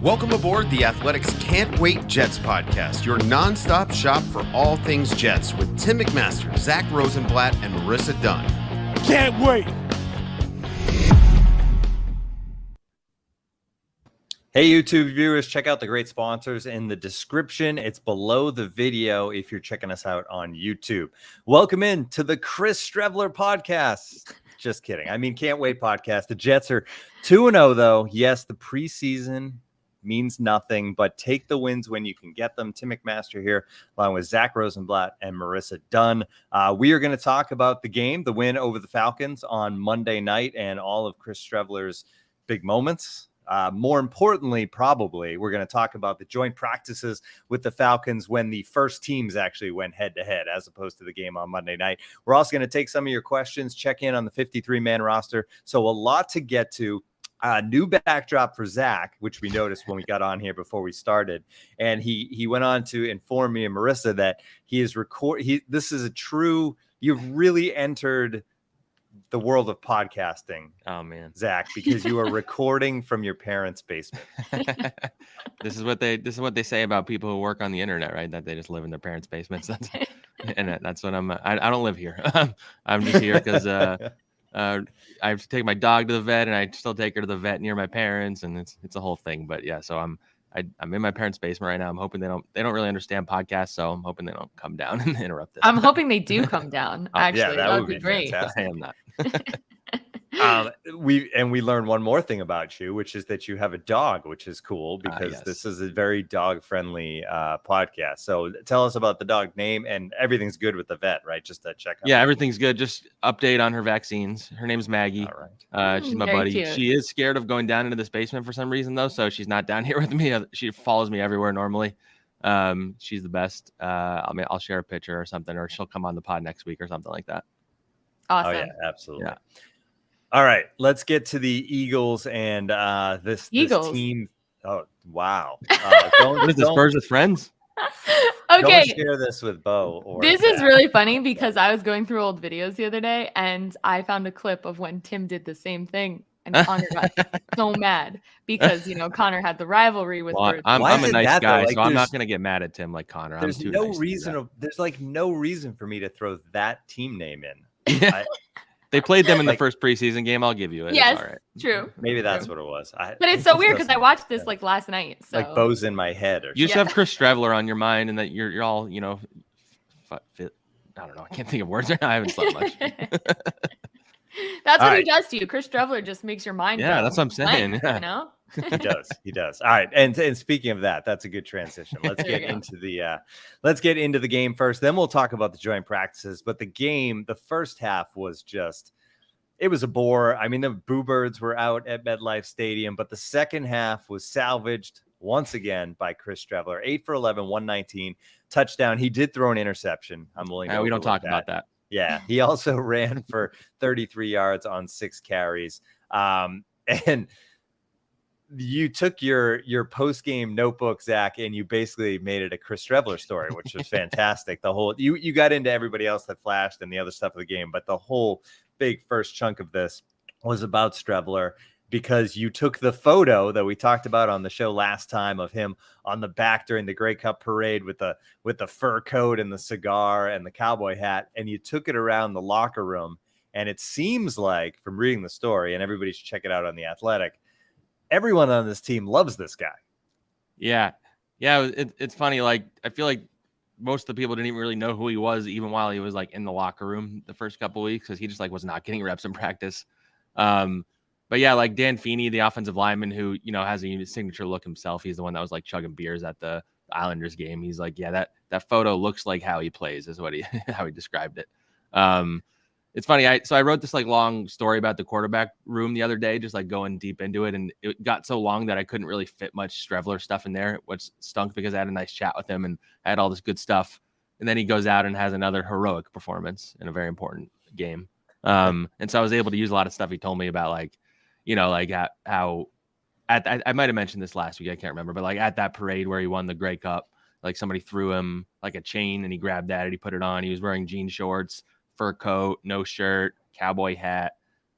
Welcome aboard the Athletics Can't Wait Jets podcast, your nonstop shop for all things Jets with Tim McMaster, Zack Rosenblatt, and Marissa Dunn. Can't wait. Hey, YouTube viewers, check out the great sponsors in the description. It's below the video if you're checking us out on YouTube. Welcome in to the Chris Streveler podcast. Just kidding. I mean, Can't Wait podcast. The Jets are 2-0, though. Yes, the preseason means nothing, but take the wins when you can get them. Tim McMaster here, along with Zack Rosenblatt and Marissa Dunn. We are going to talk about the game, the win over the Falcons on Monday night, and all of Chris Streveler's big moments. More importantly, probably, we're going to talk about the joint practices with the Falcons when the first teams actually went head-to-head as opposed to the game on Monday night. We're also going to take some of your questions, check in on the 53-man roster. So a lot to get to. New backdrop for Zack, which we noticed when we got on here before we started. And he went on to inform me and Marissa that he is this is a true, you've really entered the world of podcasting. Oh man, Zack, because you are recording from your parents' basement. This is what they say about people who work on the internet, right? That they just live in their parents' basements. That's what I don't live here. I'm just here because I have to take my dog to the vet, and I still take her to the vet near my parents, and it's a whole thing. But yeah, so I'm in my parents' basement right now. I'm hoping they don't really understand podcasts, so I'm hoping they don't come down and interrupt this. I'm hoping they do come down. Actually, yeah, that would be great. Fantastic. I am not. We learned one more thing about you, which is that you have a dog, which is cool because yes. This is a very dog-friendly podcast. So tell us about the dog name, and everything's good with the vet, right? Just to check on. Yeah, everything's good. Just update on her vaccines. Her name's Maggie. All right. She's my Very buddy. cute. She is scared of going down into this basement for some reason, though, so she's not down here with me. She follows me everywhere normally. She's the best. I'll share a picture or something, or she'll come on the pod next week or something like that. Awesome. Oh yeah, absolutely. Yeah. All right, let's get to the Eagles and this team. Oh wow! What is this, Birds with Friends? Okay. Don't share this with Bo. This is really funny because I was going through old videos the other day and I found a clip of when Tim did the same thing. And Connor got so mad because, Connor had the rivalry with Birds. I'm Why a is it nice that, though? guy, Like, so I'm not going to get mad at Tim like Connor. There's I'm too no nice reason. There's like no reason for me to throw that team name in. They played them in the first preseason game. I'll give you it. Yes, It's all right. true. Maybe that's what it was. But it's so weird because I watched this like last night. So like Bo's in my head, or You just have Chris Streveler on your mind, and that you're all fit. I don't know. I can't think of words right now. I haven't slept much. That's what All he does to you. Chris Streveler just makes your mind. Yeah, go that's what I'm saying. blank, Yeah. He does. All right, and speaking of that, that's a good transition. Let's There get you go. into the game first. Then we'll talk about the joint practices. But the game, the first half was it was a bore. I mean, the Boo Birds were out at MetLife Stadium, but the second half was salvaged once again by Chris Streveler. 8 for 11, 119 touchdown. He did throw an interception. I'm willing to We don't overlook talk about that. Yeah, he also ran for 33 yards on 6 carries. And you took your post-game notebook, Zack, and you basically made it a Chris Streveler story, which was fantastic. The whole you got into everybody else that flashed and the other stuff of the game, but the whole big first chunk of this was about Streveler because you took the photo that we talked about on the show last time of him on the back during the Grey Cup parade with the fur coat and the cigar and the cowboy hat, and you took it around the locker room. And it seems like, from reading the story, and everybody should check it out on The Athletic, everyone on this team loves this guy. Yeah. It's funny. Like, I feel like most of the people didn't even really know who he was, even while he was like in the locker room the first couple of weeks, because he just was not getting reps in practice. But yeah, like Dan Feeney, the offensive lineman who, has a unique signature look himself. He's the one that was like chugging beers at the Islanders game. He's like, yeah, that photo looks like how he plays is what how he described it. It's funny. I wrote this like long story about the quarterback room the other day, just like going deep into it. And it got so long that I couldn't really fit much Streveler stuff in there, which stunk because I had a nice chat with him and I had all this good stuff. And then he goes out and has another heroic performance in a very important game. And so I was able to use a lot of stuff he told me about, like, how I might have mentioned this last week. I can't remember, but like at that parade where he won the Grey Cup, like somebody threw him like a chain and he grabbed that and he put it on. He was wearing jean shorts, fur coat, no shirt, cowboy hat.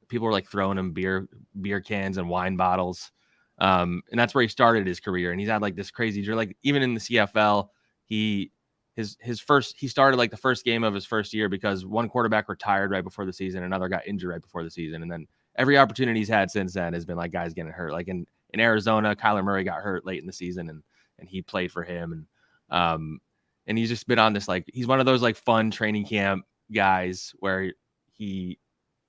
People were like throwing him beer cans and wine bottles. And that's where he started his career. And he's had like this crazy, like even in the CFL, he started like the first game of his first year because one quarterback retired right before the season, another got injured right before the season, and then every opportunity he's had since then has been like guys getting hurt. Like in Arizona, Kyler Murray got hurt late in the season, and he played for him, and he's just been on this, like, he's one of those like fun training camp guys where he,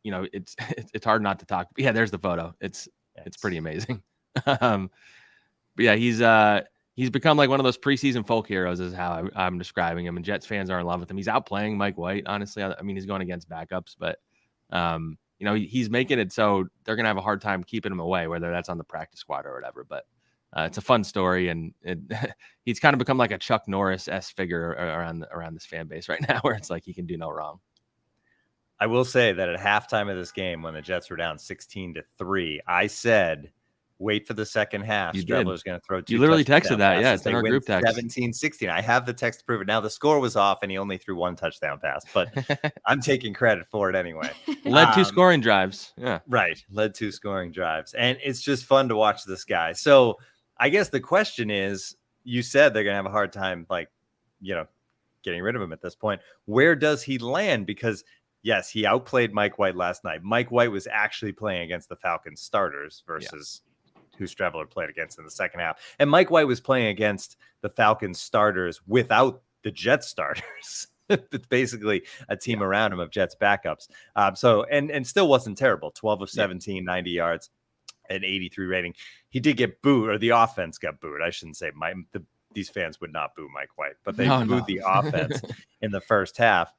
it's hard not to talk. Yeah, there's the photo. It's pretty amazing. But yeah, he's become like one of those preseason folk heroes is how I'm describing him, and Jets fans are in love with him. He's outplaying Mike White, honestly. I mean, he's going against backups, but he's making it so they're gonna have a hard time keeping him away, whether that's on the practice squad or whatever. But it's a fun story, and he's kind of become like a Chuck Norris-esque figure around this fan base right now, where it's like he can do no wrong. I will say that at halftime of this game, when the Jets were down 16-3, I said, wait for the second half. Streveler's going to throw two. You literally texted that. Yeah, it's in our group text. 17-16. I have the text to prove it. Now, the score was off, and he only threw one touchdown pass, but I'm taking credit for it anyway. Led two scoring drives. Yeah. Right. Led two scoring drives. And it's just fun to watch this guy. So I guess the question is, you said they're going to have a hard time, getting rid of him at this point. Where does he land? Because yes, he outplayed Mike White last night. Mike White was actually playing against the Falcons starters versus who Streveler played against in the second half. And Mike White was playing against the Falcons starters without the Jets starters. It's basically a team around him of Jets backups. And still wasn't terrible. 12 of 17, 90 yards, an 83 rating. He did get booed, or the offense got booed. I shouldn't say these fans would not boo Mike White, but they booed the offense in the first half.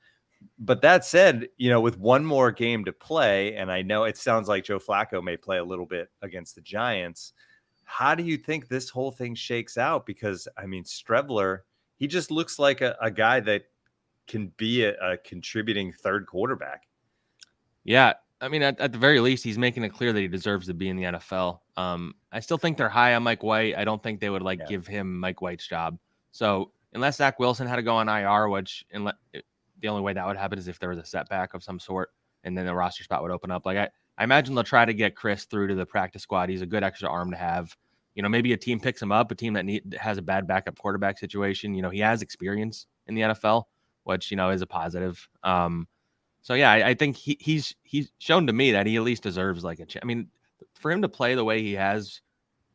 But that said, with one more game to play, and I know it sounds like Joe Flacco may play a little bit against the Giants. How do you think this whole thing shakes out? Because, I mean, Streveler, he just looks like a guy that can be a contributing third quarterback. Yeah. I mean, at the very least, he's making it clear that he deserves to be in the NFL. I still think they're high on Mike White. I don't think they would give him Mike White's job. So unless Zach Wilson had to go on IR, the only way that would happen is if there was a setback of some sort, and then the roster spot would open up. Like I imagine they'll try to get Chris through to the practice squad. He's a good extra arm to have. Maybe a team picks him up, a team that has a bad backup quarterback situation. He has experience in the NFL, which is a positive. So yeah, I think he's shown to me that he at least deserves like a chance. I mean, for him to play the way he has,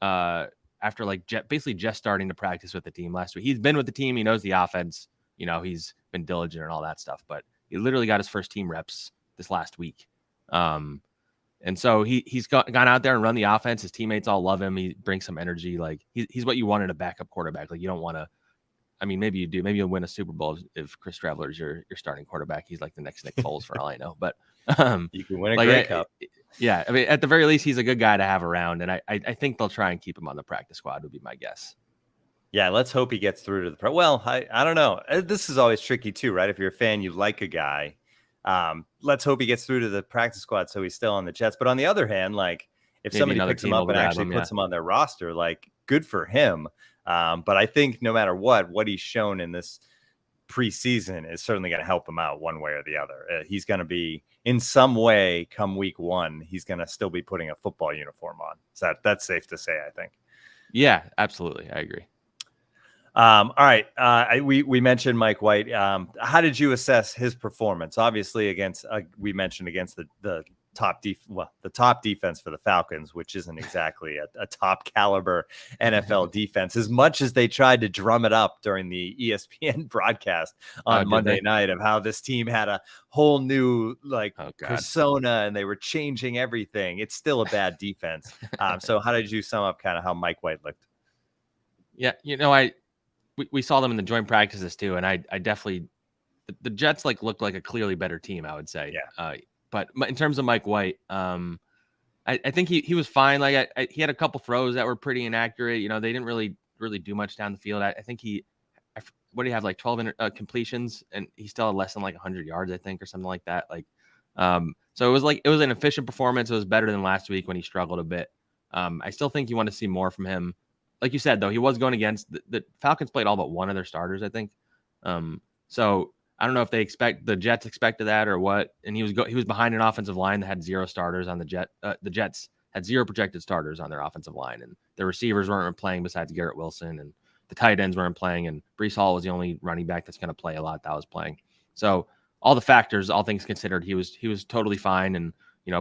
after basically just starting to practice with the team last week, he's been with the team. He knows the offense. He's been diligent and all that stuff, but he literally got his first team reps this last week. And so he's gone out there and run the offense. His teammates all love him. He brings some energy. Like he's what you want in a backup quarterback. Like you don't want to, I mean, maybe you do. Maybe you'll win a Super Bowl if Chris Streveler is your starting quarterback. He's like the next Nick Foles for all I know. But you can win a Grey Cup. Yeah, I mean, at the very least, he's a good guy to have around, and I think they'll try and keep him on the practice squad. Would be my guess. Yeah, let's hope he gets through to the pro. Well, I don't know. This is always tricky too, right? If you're a fan, you like a guy. Let's hope he gets through to the practice squad so he's still on the Jets. But on the other hand, like if somebody picks him up and actually puts him on their roster, like good for him. But I think no matter what he's shown in this preseason is certainly going to help him out one way or the other. He's going to be in some way come week one, he's going to still be putting a football uniform on. So that's safe to say, I think. Yeah, absolutely. I agree. All right. We mentioned Mike White. How did you assess his performance? Obviously against, we mentioned against the top defense for the Falcons, which isn't exactly a top caliber NFL defense, as much as they tried to drum it up during the ESPN broadcast on Monday night of how this team had a whole new persona and they were changing everything. It's still a bad defense. So how did you sum up kind of how Mike White looked? Yeah. We saw them in the joint practices too. And I definitely, the Jets looked like a clearly better team, I would say. Yeah. But in terms of Mike White, I think he was fine. He had a couple throws that were pretty inaccurate. They didn't really do much down the field. I think what do you have, 12 completions, and he still had less than 100 yards, I think, or something like that. So it was an efficient performance. It was better than last week when he struggled a bit. I still think you want to see more from him. Like you said, though, he was going against the Falcons played all but one of their starters, I think. So I don't know if the Jets expected that or what. And he was behind an offensive line that had 0 starters on the Jets had 0 projected starters on their offensive line, and their receivers weren't playing besides Garrett Wilson, and the tight ends weren't playing, and Breece Hall was the only running back that's going to play a lot that was playing. So all the factors, all things considered, he was totally fine and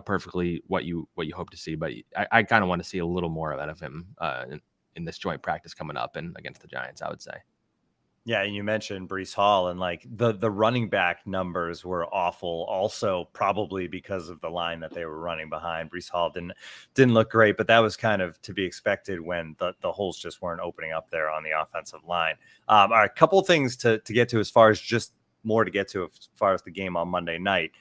perfectly what you hope to see. But I kind of want to see a little more of him in this joint practice coming up and against the Giants, I would say. Yeah, and you mentioned Breece Hall, and like the running back numbers were awful also, probably because of the line that they were running behind. Breece Hall didn't look great, but that was kind of to be expected when the holes just weren't opening up there on the offensive line. All right, a couple of things to get to as far as just more to get to as far as the game on Monday night.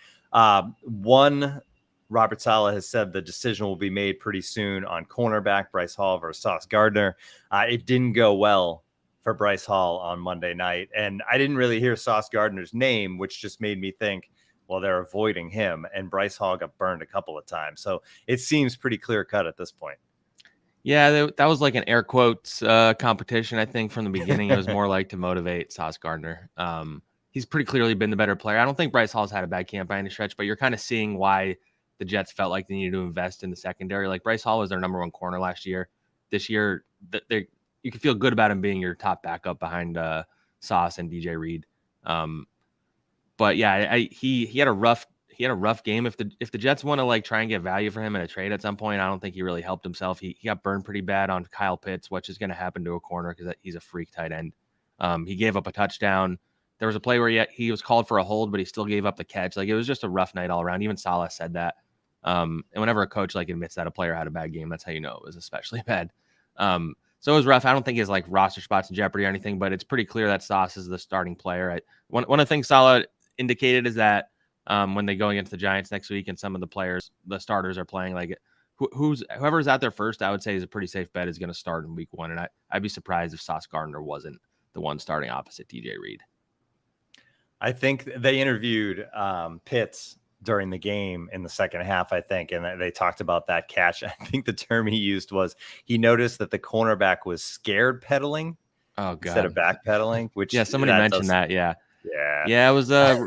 One, Robert Saleh has said the decision will be made pretty soon on cornerback Bryce Hall versus Sauce Gardner. It didn't go well for Bryce Hall on Monday night. And I didn't really hear Sauce Gardner's name, which just made me think, well, they're avoiding him. And Bryce Hall got burned a couple of times. So it seems pretty clear cut at this point. Yeah, that was like an air quotes competition. I think from the beginning, it was more like to motivate Sauce Gardner. He's pretty clearly been the better player. I don't think Bryce Hall's had a bad camp by any stretch, but you're kind of seeing why the Jets felt like they needed to invest in the secondary. Like Bryce Hall was their number 1 corner last year. This year, you can feel good about him being your top backup behind Sauce and DJ Reed. But yeah, he had a rough game. If the Jets want to like try and get value for him in a trade at some point, I don't think he really helped himself. He got burned pretty bad on Kyle Pitts, which is going to happen to a corner because he's a freak tight end. He gave up a touchdown. There was a play where he was called for a hold, but he still gave up the catch. Like it was just a rough night all around. Even Saleh said that. And whenever a coach like admits that a player had a bad game, that's how you know it was especially bad. So it was rough. I don't think his like roster spots in jeopardy or anything, but it's pretty clear that Sauce is the starting player. One of the things Saleh indicated is that when they go against the Giants next week and some of the starters are playing, like whoever's out there first, I would say is a pretty safe bet is going to start in week 1. And I'd be surprised if Sauce Gardner wasn't the one starting opposite DJ Reed. I think they interviewed Pitts during the game in the second half, I think, and they talked about that catch. I think the term he used was he noticed that the cornerback was scared pedaling instead of backpedaling, which somebody mentioned that. Yeah. It was that's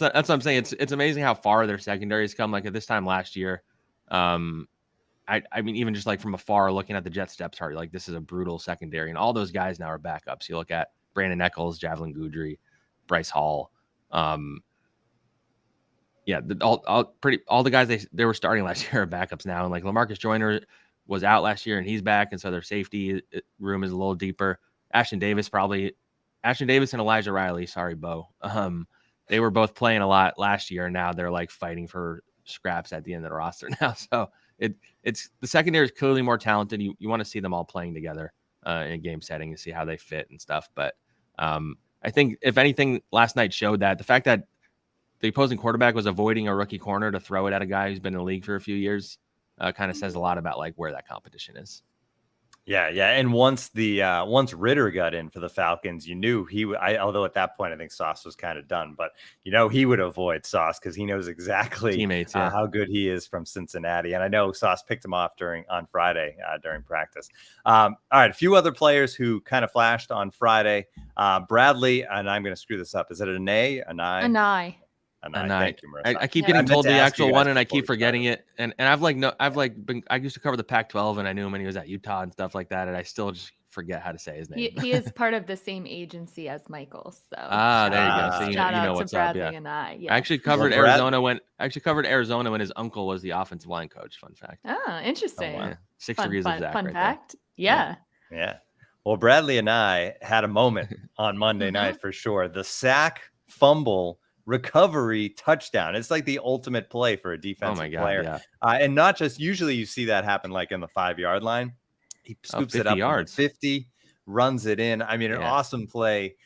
what I'm saying. It's amazing how far their secondary has come. Like at this time last year, I mean, even just like from afar looking at the Jets depth chart, like this is a brutal secondary, and all those guys now are backups. You look at Brandon Echols, Javelin Goudry, Bryce Hall. All the guys they were starting last year are backups now. And like LaMarcus Joyner was out last year and he's back. And so their safety room is a little deeper. Ashton Davis and Elijah Riley. Sorry, Bo. They were both playing a lot last year. And now they're like fighting for scraps at the end of the roster now. So it's the secondary is clearly more talented. You want to see them all playing together in a game setting to see how they fit and stuff. But I think if anything, last night showed that the fact that the opposing quarterback was avoiding a rookie corner to throw it at a guy who's been in the league for a few years kind of says a lot about like where that competition is. Yeah. And once Ritter got in for the Falcons, you knew although at that point I think Sauce was kind of done, but he would avoid Sauce because he knows exactly teammates, how good he is from Cincinnati. And I know Sauce picked him off on Friday during practice. All right, a few other players who kind of flashed on Friday. Bradley, and I'm going to screw this up. Is it an A? An I? Thank you, Marissa. I keep getting told the actual one, and I keep forgetting it. And I used to cover the Pac-12, and I knew him when he was at Utah and stuff like that, and I still just forget how to say his name. He is part of the same agency as Michael. So there you go. So shout out what's to Bradley up. Yeah. And I. Yes. I actually covered Arizona when his uncle was the offensive line coach. Fun fact. Oh, interesting. Oh, wow. 6 degrees of Zach. Fun right fact. There. Yeah. Well, Bradley and I had a moment on Monday night for sure. The sack, fumble, recovery, touchdown. It's like the ultimate play for a defensive player. Yeah. And not just usually you see that happen like in the 5-yard line. He scoops it up yards. 50, runs it in. I mean, an awesome play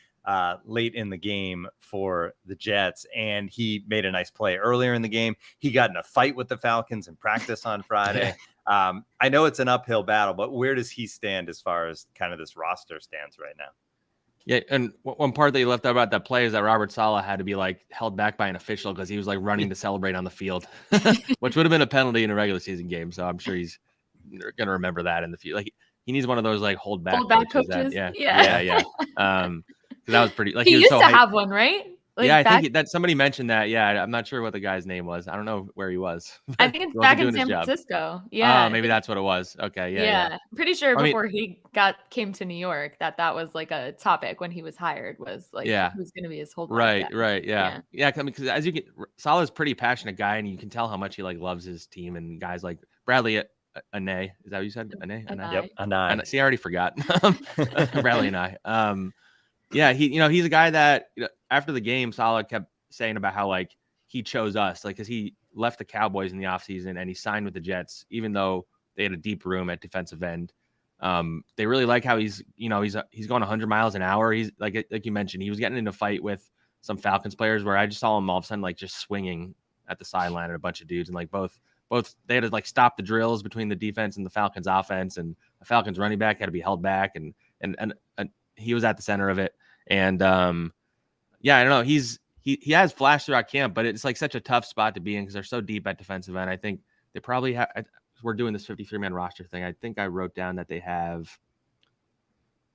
late in the game for the Jets. And he made a nice play earlier in the game. He got in a fight with the Falcons in practice on Friday. I know it's an uphill battle, but where does he stand as far as kind of this roster stands right now? Yeah, and one part that you left out about that play is that Robert Saleh had to be like held back by an official because he was like running to celebrate on the field, which would have been a penalty in a regular season game. So I'm sure he's going to remember that in the future. Like he needs one of those like hold back coaches. Yeah. That was pretty. Like he was used so to hyped. have one, right? Like, yeah, I back, think that somebody mentioned that. Yeah, I'm not sure what the guy's name was. I don't know where he was. I think it's He back wasn't in doing his San job. Francisco. Oh, Yeah. maybe that's what it was. Okay, yeah. Yeah. Pretty sure I mean, before he came to New York that was like a topic when he was hired, was like, yeah. who's going to be his holdback guy. Right, yeah. Yeah. Yeah, because as you get Salah's a pretty passionate guy, and you can tell how much he like loves his team, and guys like Bradley Ane, is that what you said? Ane? Yep, Anai. See, I already forgot. Bradley and I. Yeah, he's a guy that after the game, Salah kept saying about how like he chose us, like because he left the Cowboys in the offseason and he signed with the Jets, even though they had a deep room at defensive end. They really like how he's going 100 miles an hour. He's like you mentioned, he was getting into a fight with some Falcons players where I just saw him all of a sudden like just swinging at the sideline at a bunch of dudes, and like both they had to like stop the drills between the defense and the Falcons offense, and the Falcons running back had to be held back, and he was at the center of it. And yeah, I don't know. He has flashed throughout camp, but it's like such a tough spot to be in because they're so deep at defensive end. I think they probably have. We're doing this 53-man roster thing. I think I wrote down that they have,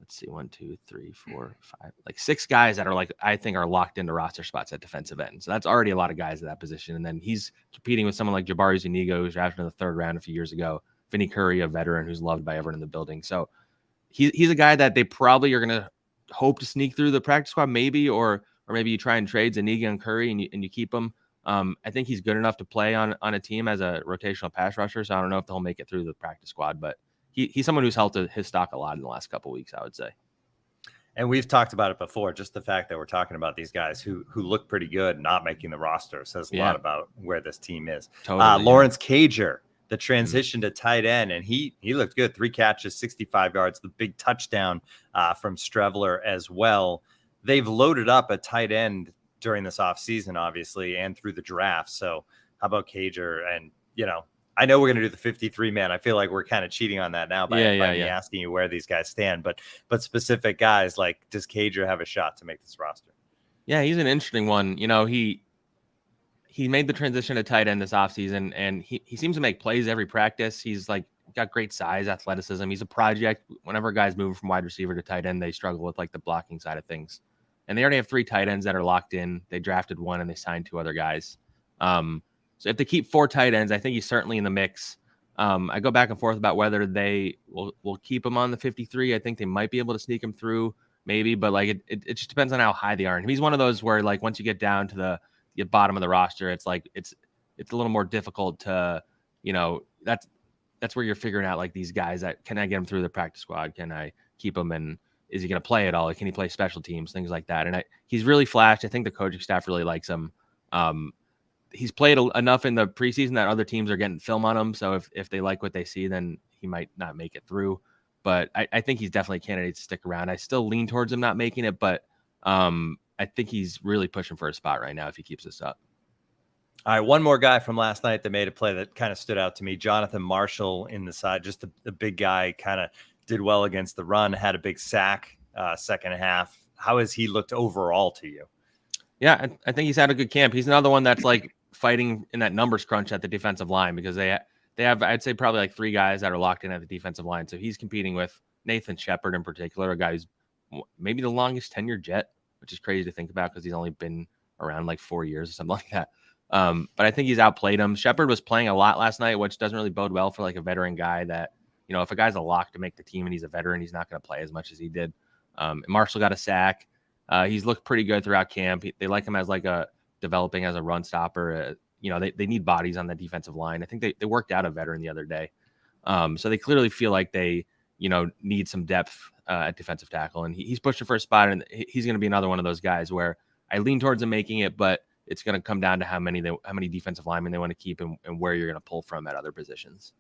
let's see, 1, 2, 3, 4, 5, like 6 guys that are like, I think are locked into roster spots at defensive end. So that's already a lot of guys at that position. And then he's competing with someone like Jabari Zuniga, who's drafted in the 3rd round a few years ago. Vinny Curry, a veteran who's loved by everyone in the building. So he's a guy that they probably are going to hope to sneak through the practice squad, maybe, or maybe you try and trade Zuniga and Curry and you keep him. I think he's good enough to play on a team as a rotational pass rusher. So I don't know if they'll make it through the practice squad, but he's someone who's helped his stock a lot in the last couple of weeks, I would say. And we've talked about it before. Just the fact that we're talking about these guys who look pretty good, not making the roster, says a lot about where this team is. Totally, Lawrence Cager, the transition to tight end, and he looked good. 3 catches, 65 yards, the big touchdown from Strevler as well. They've loaded up a tight end during this offseason, obviously, and through the draft. So how about Cager? And, I know we're going to do the 53-man. I feel like we're kind of cheating on that now by me asking you where these guys stand. But specific guys, like, does Cager have a shot to make this roster? Yeah, he's an interesting one. He made the transition to tight end this offseason, and he seems to make plays every practice. He's like got great size, athleticism. He's a project. Whenever guys move from wide receiver to tight end, they struggle with like the blocking side of things. And they already have 3 tight ends that are locked in. They drafted 1 and they signed 2 other guys. So if they keep 4 tight ends, I think he's certainly in the mix. I go back and forth about whether they will keep him on the 53. I think they might be able to sneak him through, maybe, but like it just depends on how high they are. And he's one of those where like once you get down to the bottom of the roster, it's like it's a little more difficult to, that's where you're figuring out like these guys that can I get him through the practice squad? Can I keep him and is he going to play at all? Can he play special teams, things like that? And he's really flashed. I think the coaching staff really likes him. He's played enough in the preseason that other teams are getting film on him. So if they like what they see, then he might not make it through. But I think he's definitely a candidate to stick around. I still lean towards him not making it, but I think he's really pushing for a spot right now if he keeps this up. All right, one more guy from last night that made a play that kind of stood out to me. Jonathan Marshall in the side, just a big guy, kind of did well against the run, had a big sack second half. How has he looked overall to you? Yeah, I think he's had a good camp. He's another one that's like fighting in that numbers crunch at the defensive line because they have, I'd say, probably like 3 guys that are locked in at the defensive line. So he's competing with Nathan Shepard in particular, a guy who's maybe the longest tenured Jet, which is crazy to think about because he's only been around like 4 years or something like that. But I think he's outplayed him. Shepard was playing a lot last night, which doesn't really bode well for like a veteran guy that, if a guy's a lock to make the team and he's a veteran, he's not going to play as much as he did. Marshall got a sack. He's looked pretty good throughout camp. They like him as like developing as a run stopper. They need bodies on the defensive line. I think they worked out a veteran the other day. So they clearly feel like they, need some depth at defensive tackle. And he's pushing for a spot, and he's going to be another one of those guys where I lean towards him making it, but it's going to come down to how many defensive linemen they want to keep and where you're going to pull from at other positions.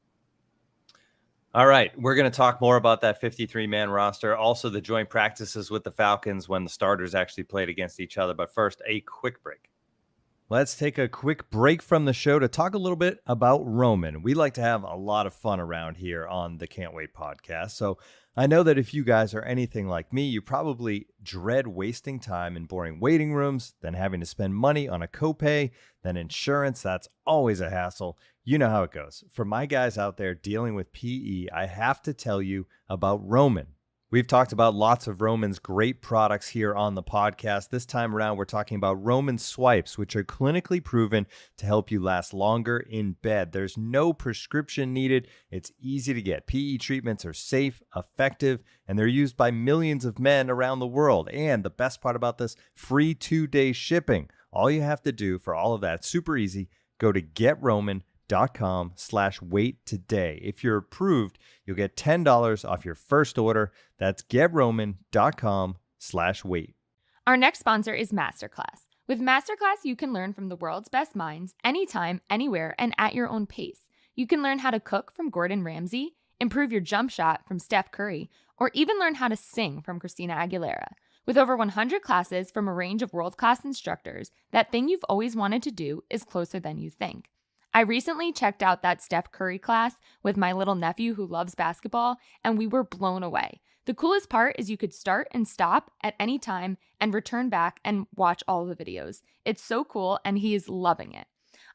All right, we're going to talk more about that 53-man roster, also the joint practices with the Falcons when the starters actually played against each other. But first, a quick break. Let's take a quick break from the show to talk a little bit about Roman. We like to have a lot of fun around here on the Can't Wait podcast. So I know that if you guys are anything like me, you probably dread wasting time in boring waiting rooms, then having to spend money on a copay, then insurance. That's always a hassle. You know how it goes. For my guys out there dealing with PE, I have to tell you about Roman. We've talked about lots of Roman's great products here on the podcast. This time around, we're talking about Roman Swipes, which are clinically proven to help you last longer in bed. There's no prescription needed. It's easy to get. PE treatments are safe, effective, and they're used by millions of men around the world. And the best part about this, free 2-day shipping. All you have to do for all of that, super easy, go to GetRoman.com/wait today. If you're approved, you'll get $10 off your first order. That's GetRoman.com/wait. Our next sponsor is Masterclass. With Masterclass, you can learn from the world's best minds anytime, anywhere, and at your own pace. You can learn how to cook from Gordon Ramsay, improve your jump shot from Steph Curry, or even learn how to sing from Christina Aguilera. With over 100 classes from a range of world-class instructors, that thing you've always wanted to do is closer than you think. I recently checked out that Steph Curry class with my little nephew who loves basketball, and we were blown away. The coolest part is you could start and stop at any time and return back and watch all of the videos. It's so cool, and he is loving it.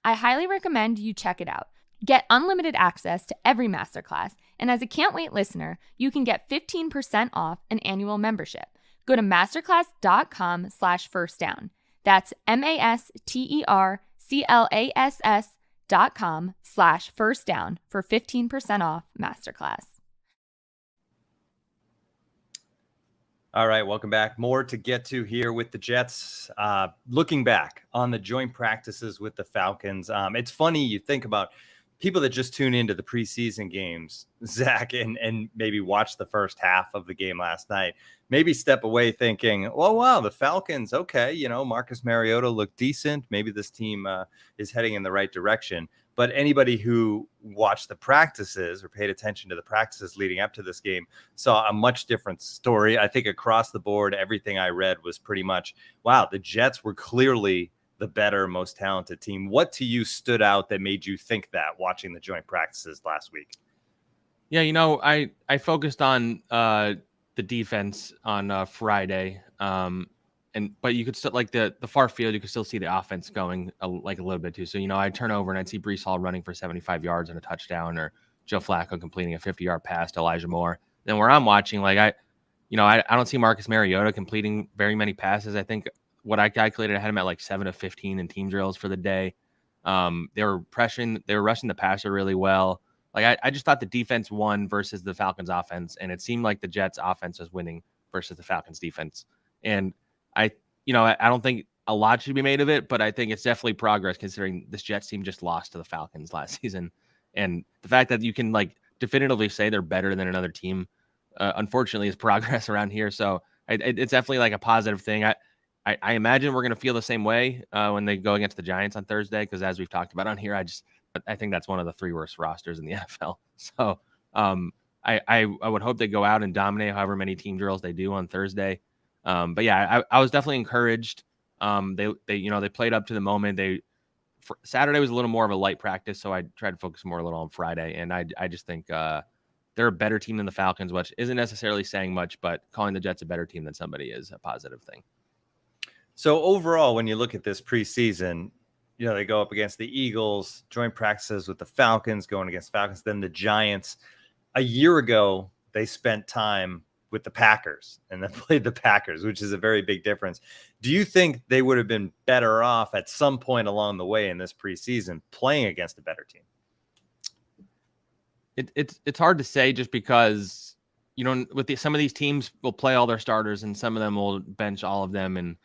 I highly recommend you check it out. Get unlimited access to every masterclass, and as a Can't Wait listener, you can get 15% off an annual membership. Go to masterclass.com/firstdown. That's masterclass.com/firstdown for 15% off Masterclass. All right, welcome back. More to get to here with the Jets. Looking back on the joint practices with the Falcons, it's funny you think about people that just tune into the preseason games, Zach, and maybe watch the first half of the game last night, maybe step away thinking, oh, wow, the Falcons, okay, Marcus Mariota looked decent. Maybe this team is heading in the right direction. But anybody who watched the practices or paid attention to the practices leading up to this game saw a much different story. I think across the board, everything I read was pretty much, wow, the Jets were clearly the better, most talented team. What to you stood out that made you think that watching the joint practices last week? Yeah, I focused on the defense on Friday, but you could still like the far field. You could still see the offense going a little bit too. So I turn over and I'd see Breece Hall running for 75 yards and a touchdown, or Joe Flacco completing a 50-yard pass to Elijah Moore. Then where I'm watching, I don't see Marcus Mariota completing very many passes. I think what I calculated, I had him at 7 of 15 in team drills for the day. They were rushing the passer really well. I just thought the defense won versus the Falcons offense, and it seemed like the Jets offense was winning versus the Falcons defense. And I don't think a lot should be made of it, but I think it's definitely progress considering this Jets team just lost to the Falcons last season. And the fact that you can definitively say they're better than another team, unfortunately, is progress around here. So it's definitely a positive thing. I imagine we're going to feel the same way when they go against the Giants on Thursday, because as we've talked about on here, I think that's one of the 3 worst rosters in the NFL. So I would hope they go out and dominate however many team drills they do on Thursday. But yeah, I was definitely encouraged. They played up to the moment. Saturday was a little more of a light practice, so I tried to focus more a little on Friday. And I just think they're a better team than the Falcons, which isn't necessarily saying much, but calling the Jets a better team than somebody is a positive thing. So overall, when you look at this preseason, they go up against the Eagles, joint practices with the Falcons, going against Falcons, then the Giants. A year ago, they spent time with the Packers and then played the Packers, which is a very big difference. Do you think they would have been better off at some point along the way in this preseason playing against a better team? It's hard to say, just because with some of these teams will play all their starters and some of them will bench all of them, and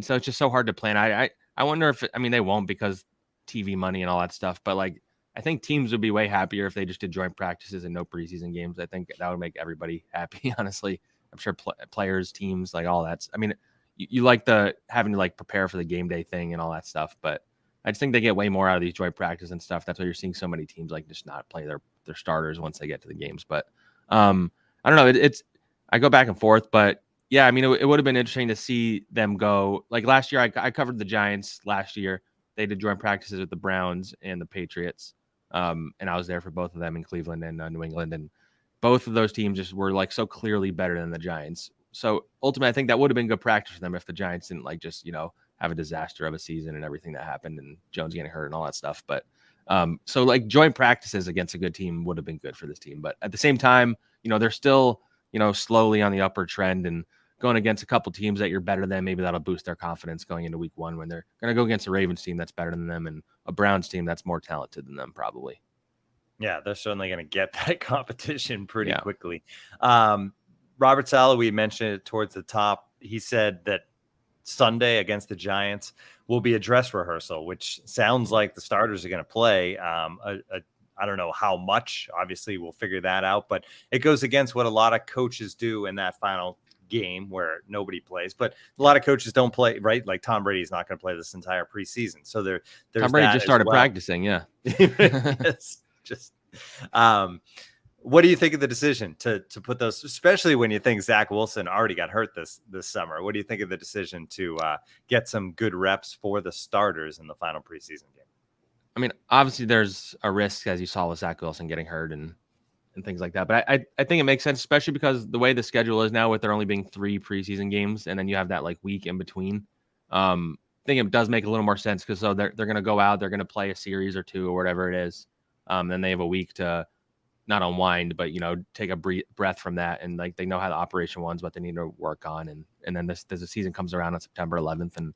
so it's just so hard to plan. I wonder if they won't, because TV money and all that stuff, but I think teams would be way happier if they just did joint practices and no preseason games. I think that would make everybody happy, honestly. I'm sure players, teams, all that. You like the having to prepare for the game day thing and all that stuff, but I just think they get way more out of these joint practice and stuff. That's why you're seeing so many teams just not play their starters once they get to the games. But I don't know. I go back and forth, but yeah, it would have been interesting to see them go. Last year, I covered the Giants last year. They did joint practices with the Browns and the Patriots. And I was there for both of them in Cleveland and New England. And both of those teams just were so clearly better than the Giants. So ultimately, I think that would have been good practice for them if the Giants didn't have a disaster of a season and everything that happened and Jones getting hurt and all that stuff. But so joint practices against a good team would have been good for this team. But at the same time, they're still slowly on the upward trend and going against a couple teams that you're better than. Maybe that'll boost their confidence going into week 1 when they're going to go against a Ravens team that's better than them and a Browns team that's more talented than them, probably. Yeah, they're certainly going to get that competition pretty quickly. Robert Saleh, we mentioned it towards the top. He said that Sunday against the Giants will be a dress rehearsal, which sounds like the starters are going to play. I don't know how much. Obviously, we'll figure that out. But it goes against what a lot of coaches do in that final game where nobody plays. But a lot of coaches don't play, right? Like Tom Brady's not going to play this entire preseason. So there's Tom Brady just started practicing. Yeah. Yes, just what do you think of the decision to put those, especially when you think Zach Wilson already got hurt this summer? What do you think of the decision to get some good reps for the starters in the final preseason game? I mean, obviously there's a risk, as you saw with Zach Wilson getting hurt and things like that. But I think it makes sense, especially because the way the schedule is now with there only being 3 preseason games and then you have that like week in between. I think it does make a little more sense because so they're going to go out, they're going to play a series or 2 or whatever it is. Then they have a week to not unwind, but, take a breath from that. And like, they know how the operation one's what they need to work on. And then the season comes around on September 11th. And,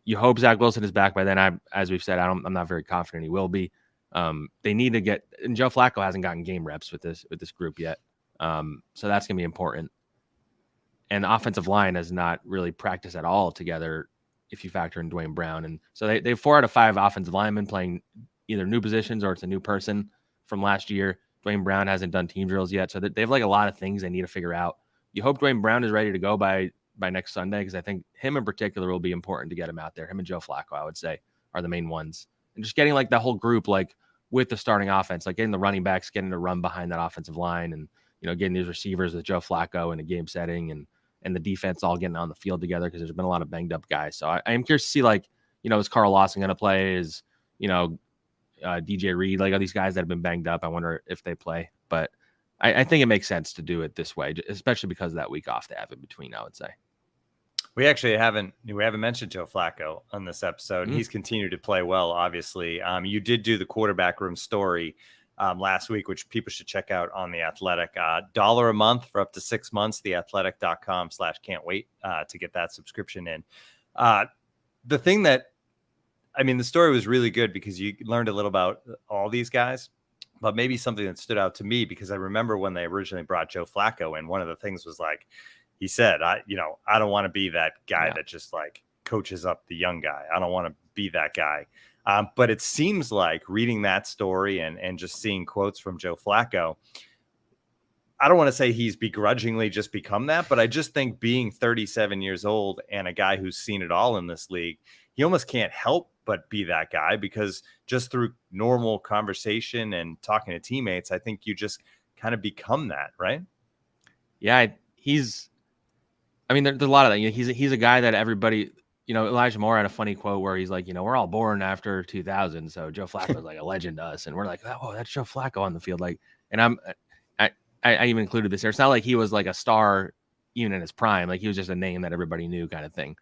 you hope Zach Wilson is back by then. As we've said, I'm not very confident he will be. They need to get, and Joe Flacco hasn't gotten game reps with this group yet. So that's going to be important. And the offensive line has not really practiced at all together if you factor in Dwayne Brown. And so they have 4 out of 5 offensive linemen playing either new positions or it's a new person from last year. Dwayne Brown hasn't done team drills yet. So they have like a lot of things they need to figure out. You hope Dwayne Brown is ready to go by next Sunday, because I think him in particular will be important to get him out there. Him and Joe Flacco, I would say, are the main ones. And just getting like the whole group, like with the starting offense, like getting the running backs, getting to run behind that offensive line and, getting these receivers with Joe Flacco in a game setting and the defense all getting on the field together because there's been a lot of banged up guys. So I am curious to see, like, is Carl Lawson going to play? Is, DJ Reed, like all these guys that have been banged up, I wonder if they play. But I think it makes sense to do it this way, especially because of that week off they have in between, I would say. We actually haven't mentioned Joe Flacco on this episode. Mm-hmm. He's continued to play well, obviously. You did do the quarterback room story last week, which people should check out on The Athletic. $1 a month for up to 6 months, theathletic.com/can't wait to get that subscription in. The thing that, the story was really good because you learned a little about all these guys, but maybe something that stood out to me, because I remember when they originally brought Joe Flacco in, one of the things was like, he said, I don't want to be that guy that just like coaches up the young guy. I don't want to be that guy. But it seems like reading that story and just seeing quotes from Joe Flacco, I don't want to say he's begrudgingly just become that, but I just think being 37 years old and a guy who's seen it all in this league, he almost can't help but be that guy, because just through normal conversation and talking to teammates, I think you just kind of become that, right? Yeah, there's a lot of that. He's a guy that everybody, Elijah Moore had a funny quote where he's like, we're all born after 2000, so Joe Flacco is like a legend to us, and we're like, oh, that's Joe Flacco on the field. Like, and I even included this here. It's not like he was like a star even in his prime. Like, he was just a name that everybody knew, kind of thing.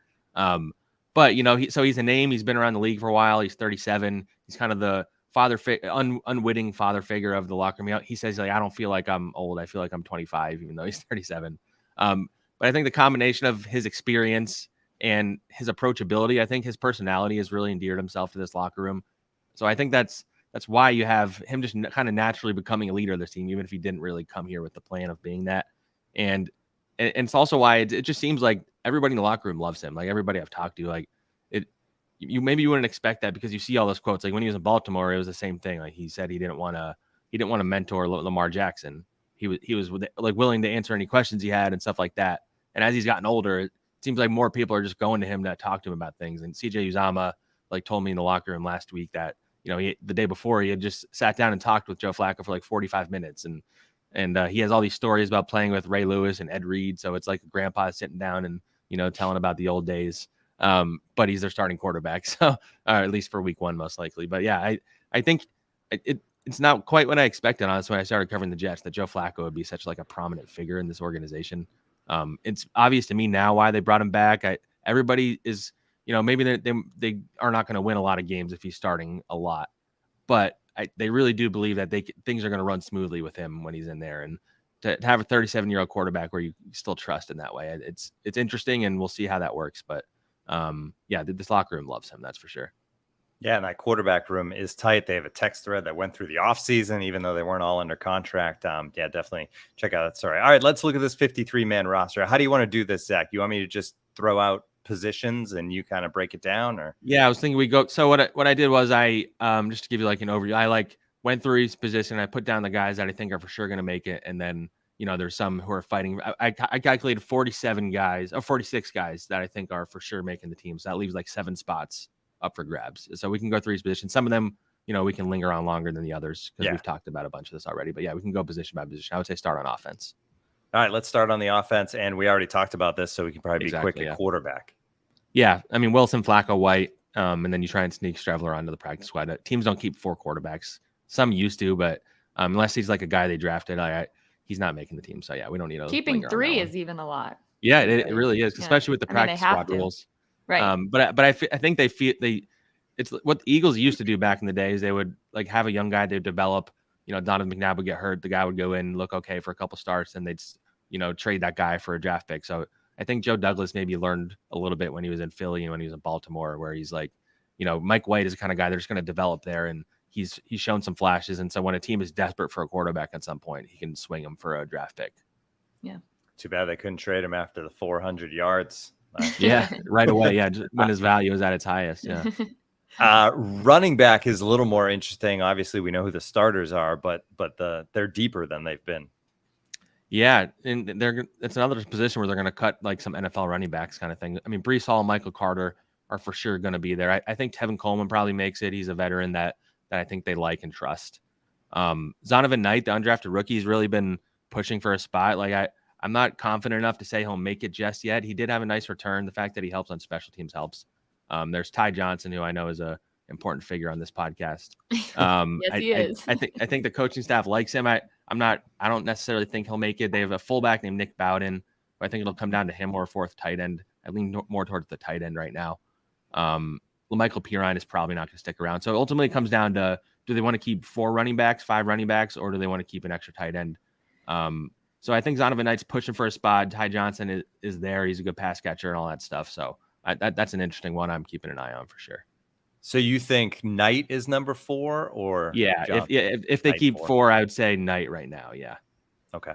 But he's a name. He's been around the league for a while. He's 37. He's kind of the unwitting father figure of the locker room. He says, like, I don't feel like I'm old. I feel like I'm 25, even though he's 37. But I think the combination of his experience and his approachability, I think his personality has really endeared himself to this locker room. So I think that's why you have him just kind of naturally becoming a leader of this team, even if he didn't really come here with the plan of being that. And it's also why it just seems like everybody in the locker room loves him. Like, everybody I've talked to, like, maybe you wouldn't expect that because you see all those quotes. Like, when he was in Baltimore, it was the same thing. Like, he said he didn't want to mentor Lamar Jackson. He was like willing to answer any questions he had and stuff like that. And as he's gotten older, it seems like more people are just going to him to talk to him about things. And CJ Uzama like told me in the locker room last week that, the day before he had just sat down and talked with Joe Flacco for like 45 minutes. And he has all these stories about playing with Ray Lewis and Ed Reed. So it's like a grandpa sitting down and, telling about the old days. But he's their starting quarterback. So, at least for week 1, most likely. But yeah, I think it's not quite what I expected, honestly, when I started covering the Jets, that Joe Flacco would be such like a prominent figure in this organization. It's obvious to me now why they brought him back. Everybody is, maybe they are not going to win a lot of games if he's starting a lot, but they really do believe that things are going to run smoothly with him when he's in there. And to have a 37-year-old quarterback where you still trust in that way. It's interesting, and we'll see how that works. But this locker room loves him. That's for sure. Yeah, and that quarterback room is tight. They have a text thread that went through the offseason, even though they weren't all under contract. Definitely check out that story. All right, let's look at this 53-man roster. How do you want to do this, Zach? You want me to just throw out positions and you kind of break it down? Or yeah, I was thinking we go. So what I did was I just to give you like an overview, I went through each position. I put down the guys that I think are for sure going to make it, and then there's some who are fighting. I calculated 46 guys that I think are for sure making the team. So that leaves like 7 spots up for grabs. So we can go through each position. Some of them, we can linger on longer than the others because we've talked about a bunch of this already. But yeah, we can go position by position. I would say start on offense. All right, let's start on the offense. And we already talked about this, so we can probably be quick at quarterback. Yeah, I mean, Wilson, Flacco, White, and then you try and sneak Streveler onto the practice squad. Teams don't keep 4 quarterbacks. Some used to, but unless he's like a guy they drafted, he's not making the team. So yeah, we don't need to keeping 3 is even a lot. Yeah, it really is, especially with the practice squad rules. Right. But I think it's what the Eagles used to do back in the days. They would like have a young guy they develop. Donovan McNabb would get hurt. The guy would go in, look okay for a couple starts, and they'd trade that guy for a draft pick. So I think Joe Douglas maybe learned a little bit when he was in Philly and when he was in Baltimore, where he's like, Mike White is the kind of guy they're just going to develop there, and he's shown some flashes. And so when a team is desperate for a quarterback at some point, he can swing him for a draft pick. Yeah. Too bad they couldn't trade him after the 400 yards. Yeah, right away. Yeah, when his value is at its highest. Yeah. Running back is a little more interesting. Obviously, we know who the starters are, but they're deeper than they've been. Yeah, and it's another position where they're going to cut like some NFL running backs kind of thing. I mean, Breece Hall and Michael Carter are for sure going to be there. I think Tevin Coleman probably makes it. He's a veteran that I think they like and trust. Zonovan Knight, the undrafted rookie, has really been pushing for a spot. Like I'm not confident enough to say he'll make it just yet. He did have a nice return. The fact that he helps on special teams helps. There's Ty Johnson, who I know is a important figure on this podcast. Yes, he is. I think the coaching staff likes him. I don't necessarily think he'll make it. They have a fullback named Nick Bowden. I think it'll come down to him or a 4th tight end. I lean more towards the tight end right now. Michael Pirine is probably not going to stick around. So ultimately it comes down to, do they want to keep 4 running backs, 5 running backs, or do they want to keep an extra tight end? So I think Zonovan Knight's pushing for a spot. Ty Johnson is there. He's a good pass catcher and all that stuff. So that's an interesting one I'm keeping an eye on for sure. So you think Knight is number 4 or? Yeah, if they keep 4, I would say Knight right now. Yeah. Okay.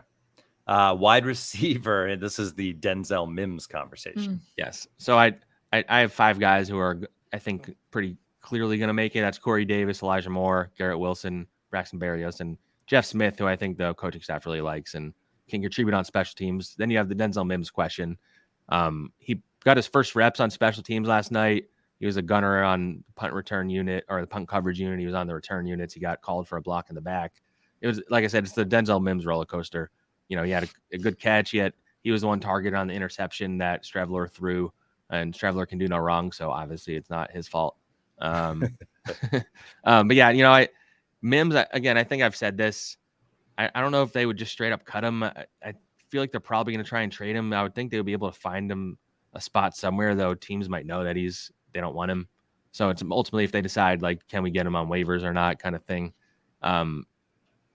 Wide receiver, and this is the Denzel Mims conversation. Yes. So I have 5 guys who are, I think, pretty clearly going to make it. That's Corey Davis, Elijah Moore, Garrett Wilson, Braxton Berrios, and Jeff Smith, who I think the coaching staff really likes and can contribute on special teams. Then you have the Denzel Mims question. He got his first reps on special teams last night. He was a gunner on punt return unit or the punt coverage unit. He was on the return units. He got called for a block in the back. It was, like I said, it's the Denzel Mims roller coaster. He had a good catch, yet he was the one targeted on the interception that Streveler threw, and Streveler can do no wrong. So obviously it's not his fault. But yeah, Mims, again, I think I've said this. I don't know if they would just straight up cut him. I feel like they're probably going to try and trade him. I would think they would be able to find him a spot somewhere, though teams might know that they don't want him. So it's ultimately if they decide, like, can we get him on waivers or not kind of thing.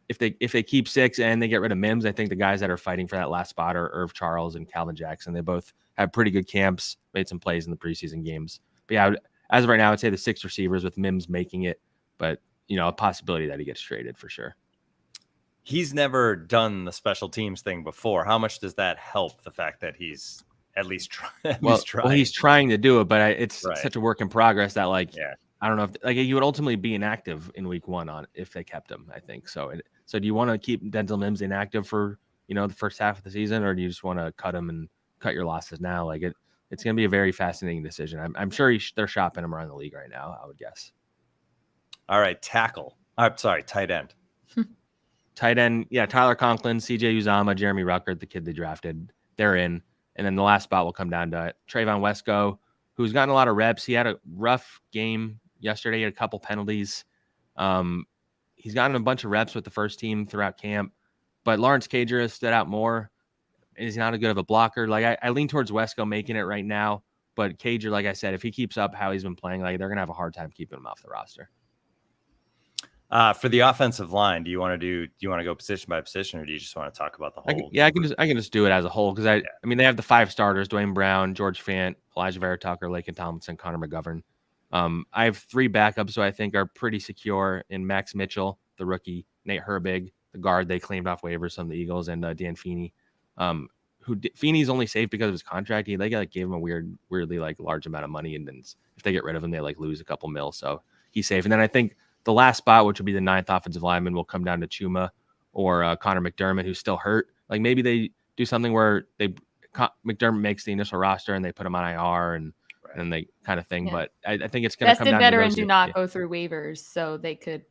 If they keep 6 and they get rid of Mims, I think the guys that are fighting for that last spot are Irv Charles and Calvin Jackson. They both have pretty good camps, made some plays in the preseason games. But yeah, as of right now, I'd say the 6 receivers with Mims making it, but a possibility that he gets traded for sure. He's never done the special teams thing before. How much does that help, the fact that he's at least trying? Well, he's trying to do it, but it's such a work in progress that, like, I don't know if he would ultimately be inactive in week 1 if they kept him, I think. So do you want to keep Denzel Mims inactive for, the first half of the season, or do you just want to cut him and cut your losses now? Like it's going to be a very fascinating decision. I'm sure they're shopping him around the league right now, I would guess. All right. Tight end. Tight end, yeah, Tyler Conklin, CJ Uzomah, Jeremy Ruckert, the kid they drafted, they're in. And then the last spot will come down to Trayvon Westko, who's gotten a lot of reps. He had a rough game yesterday. He had a couple penalties. He's gotten a bunch of reps with the first team throughout camp. But Lawrence Cager has stood out more. He's not as good of a blocker. Like I lean towards Westko making it right now. But Cager, like I said, if he keeps up how he's been playing, like they're going to have a hard time keeping him off the roster. For the offensive line, do you want to go position by position, or do you just want to talk about the whole? I can just do it as a whole because I mean they have the 5 starters: Dwayne Brown, George Fant, Elijah Vera Tucker, Laken Tomlinson, Connor McGovern. I have 3 backups who I think are pretty secure in Max Mitchell, the rookie, Nate Herbig, the guard they claimed off waivers from the Eagles, and Dan Feeney. Feeney's only safe because of his contract. They gave him a weirdly like large amount of money, and then if they get rid of him, they like lose a couple mil, so he's safe. And then I think the last spot, which would be the 9th offensive lineman, will come down to Chuma or Connor McDermott, who's still hurt. Like maybe they do something where McDermott makes the initial roster and they put him on IR and they kind of thing. Yeah. But I think it's going to come down to veterans do not go through waivers, so they could.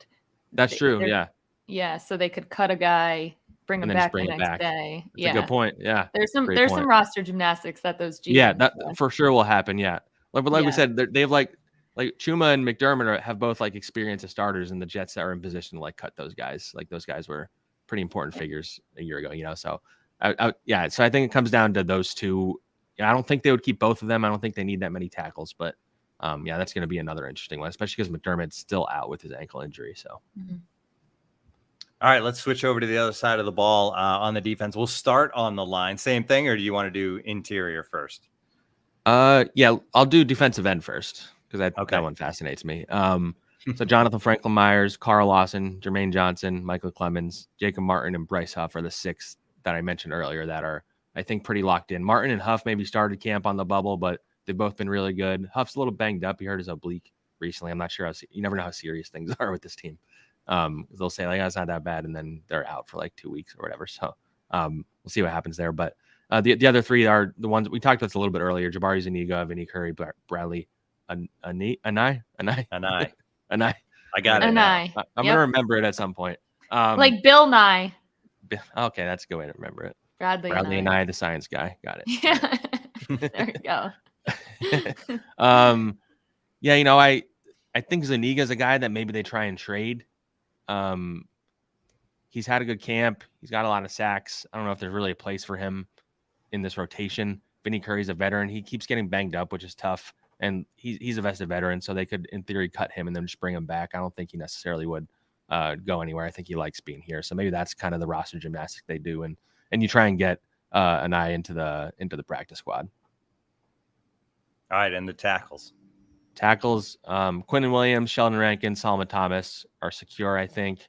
That's true. Yeah. Yeah. So they could cut a guy, bring him back the next day. That's a good point. Yeah. There's some roster gymnastics that those GMs. Yeah, that for sure will happen. Yeah. But like we said, they have like Chuma and McDermott have both like experience as starters, and the Jets are in position to like cut those guys. Like those guys were pretty important figures a year ago, So so I think it comes down to those two. I don't think they would keep both of them. I don't think they need that many tackles, but that's going to be another interesting one, especially because McDermott's still out with his ankle injury. So, All right, let's switch over to the other side of the ball on the defense. We'll start on the line. Same thing, or do you want to do interior first? I'll do defensive end first because that one fascinates me. So Jonathan Franklin Myers, Carl Lawson, Jermaine Johnson, Michael Clemens, Jacob Martin, and Bryce Huff are the 6 that I mentioned earlier that are, I think, pretty locked in. Martin and Huff maybe started camp on the bubble, but they've both been really good. Huff's a little banged up. He hurt his oblique recently. I'm not sure you never know how serious things are with this team. They'll say like, it's not that bad, and then they're out for like 2 weeks or whatever. So we'll see what happens there. But the other 3 are the ones we talked about a little bit earlier: Jabari Zuniga, Vinny Curry, Bradley Anai. I got it. I'm gonna remember it at some point. Like Bill Nye. Okay, that's a good way to remember it. Bradley Nye, the science guy. Got it. Yeah. There you go. I think Zuniga's a guy that maybe they try and trade. He's had a good camp. He's got a lot of sacks. I don't know if there's really a place for him in this rotation. Vinny Curry's a veteran. He keeps getting banged up, which is tough. And he's a vested veteran, so they could, in theory, cut him and then just bring him back. I don't think he necessarily would go anywhere. I think he likes being here. So maybe that's kind of the roster gymnastics they do. And you try and get an eye into the practice squad. All right, and the tackles. Quinton Williams, Sheldon Rankin, Solomon Thomas are secure, I think.